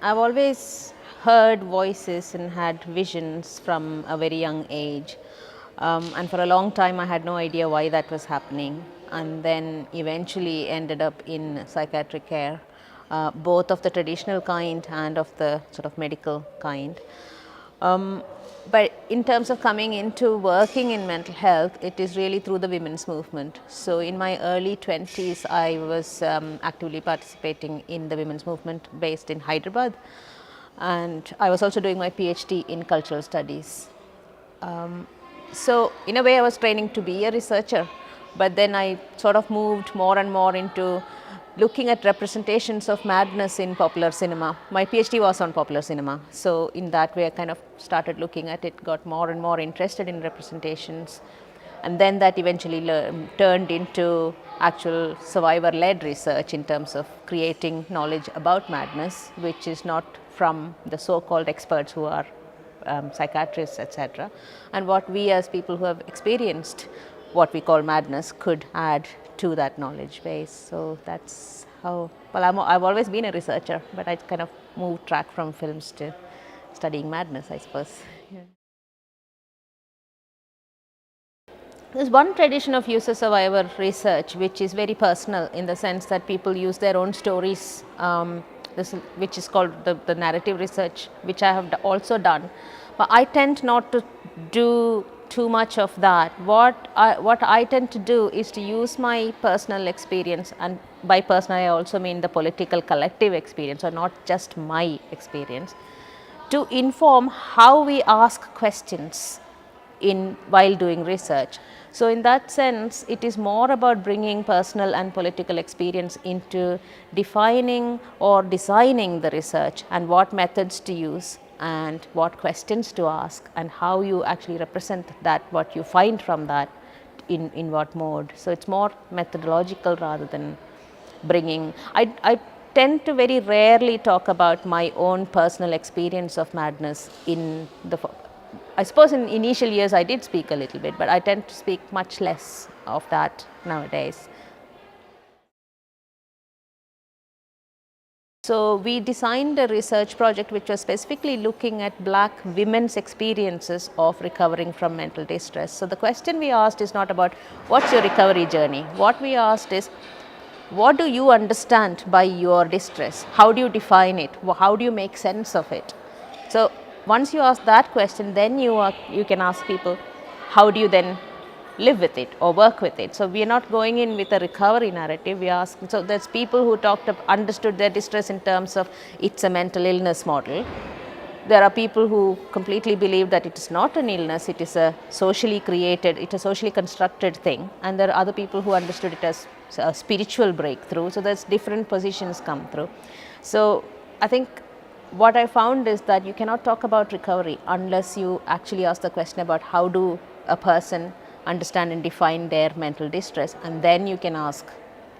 I've always heard voices and had visions from a very young age. And for a long time, I had no idea why that was happening. And then eventually ended up in psychiatric care, both of the traditional kind and of the sort of medical kind. Um, but in terms of coming into working in mental health, it is really through the women's movement. So in my early 20s, I was actively participating in the women's movement based in Hyderabad. And I was also doing my PhD in cultural studies. So in a way I was training to be a researcher, but then I sort of moved more and more into looking at representations of madness in popular cinema. My PhD was on popular cinema, so in that way I kind of started looking at it, got more and more interested in representations, and then that eventually turned into actual survivor-led research in terms of creating knowledge about madness, which is not from the so-called experts who are psychiatrists, etc., and what we as people who have experienced what we call madness could add to that knowledge base. So that's how, well, I've always been a researcher, but I kind of moved track from films to studying madness, I suppose. Yeah. There's one tradition of user survivor research which is very personal in the sense that people use their own stories, which is called the narrative research, which I have also done. But I tend not to do too much of that. What I tend to do is to use my personal experience, and by personal I also mean the political collective experience, or not just my experience, to inform how we ask questions while doing research. So in that sense, it is more about bringing personal and political experience into defining or designing the research, and what methods to use and what questions to ask, and how you actually represent that, what you find from that, in what mode. So it's more methodological rather than bringing. I tend to very rarely talk about my own personal experience of madness in the, I suppose in initial years I did speak a little bit, but I tend to speak much less of that nowadays. So we designed a research project which was specifically looking at black women's experiences of recovering from mental distress. So the question we asked is not about what's your recovery journey. What we asked is, what do you understand by your distress? How do you define it? How do you make sense of it? So once you ask that question, then you can ask people, how do you then live with it or work with it? So we are not going in with a recovery narrative. We ask, so there's people who understood their distress in terms of it's a mental illness model. There are people who completely believe that it is not an illness, it is a socially created, it's a socially constructed thing. And there are other people who understood it as a spiritual breakthrough. So there's different positions come through. So I think what I found is that you cannot talk about recovery unless you actually ask the question about how do a person understand and define their mental distress, and then you can ask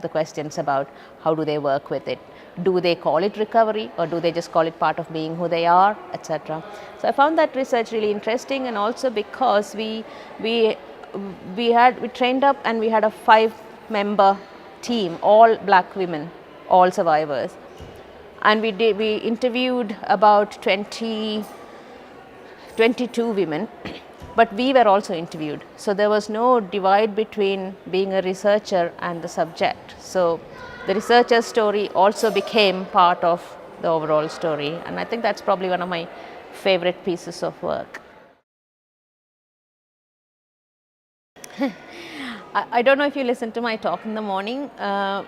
the questions about how do they work with it. Do they call it recovery, or do they just call it part of being who they are, etc. So I found that research really interesting, and also because we trained up and we had a 5-member team, all black women, all survivors, and we interviewed about 22 women, but we were also interviewed. So there was no divide between being a researcher and the subject. So the researcher's story also became part of the overall story, and I think that's probably one of my favorite pieces of work. I don't know if you listened to my talk in the morning. I've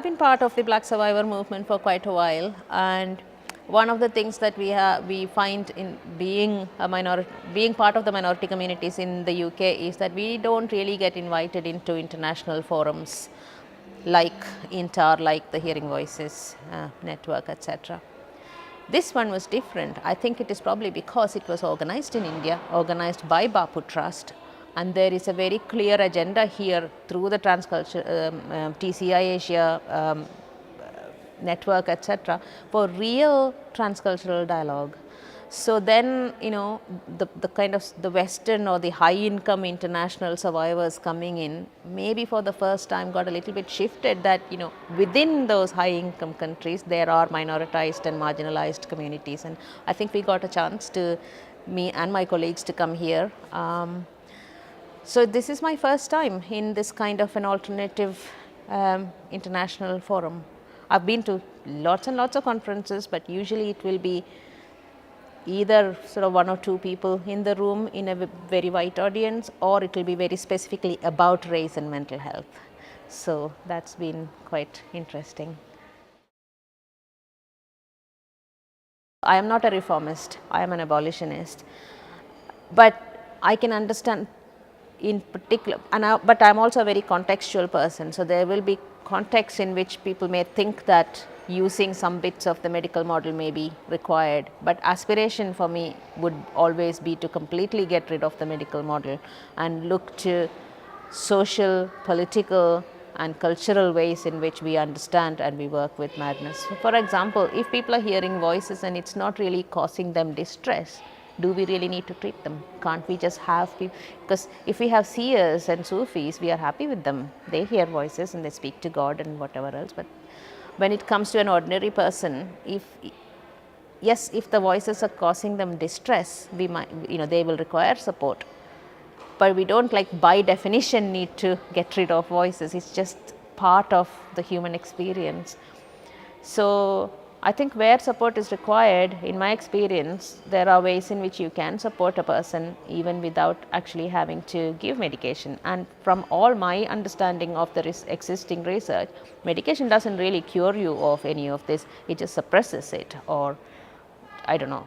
been part of the Black Survivor movement for quite a while, and one of the things that we find in being part of the minority communities in the UK is that we don't really get invited into international forums like INTAR, like the Hearing Voices network, etc. This one was different. I think it is probably because it was organized in India, organized by Bapu Trust, and there is a very clear agenda here through the TCI Asia network, etc., for real transcultural dialogue. So then, the kind of the Western or the high income international survivors coming in, maybe for the first time got a little bit shifted that, within those high income countries, there are minoritized and marginalized communities. And I think we got a chance to, me and my colleagues, to come here. So this is my first time in this kind of an alternative international forum. I've been to lots and lots of conferences, but usually it will be either sort of one or two people in the room in a very wide audience, or it will be very specifically about race and mental health. So that's been quite interesting. I am not a reformist, I am an abolitionist, but I can understand in particular, but I'm also a very contextual person. So there will be contexts in which people may think that using some bits of the medical model may be required, but aspiration for me would always be to completely get rid of the medical model and look to social, political and cultural ways in which we understand and we work with madness. So for example, if people are hearing voices and it's not really causing them distress, do we really need to treat them? Can't we just have people? Because if we have seers and Sufis, we are happy with them. They hear voices and they speak to God and whatever else. But when it comes to an ordinary person, if the voices are causing them distress, we might, they will require support. But we don't, like, by definition need to get rid of voices. It's just part of the human experience. So I think where support is required, in my experience, there are ways in which you can support a person even without actually having to give medication. And from all my understanding of the existing research, medication doesn't really cure you of any of this. It just suppresses it, or I don't know.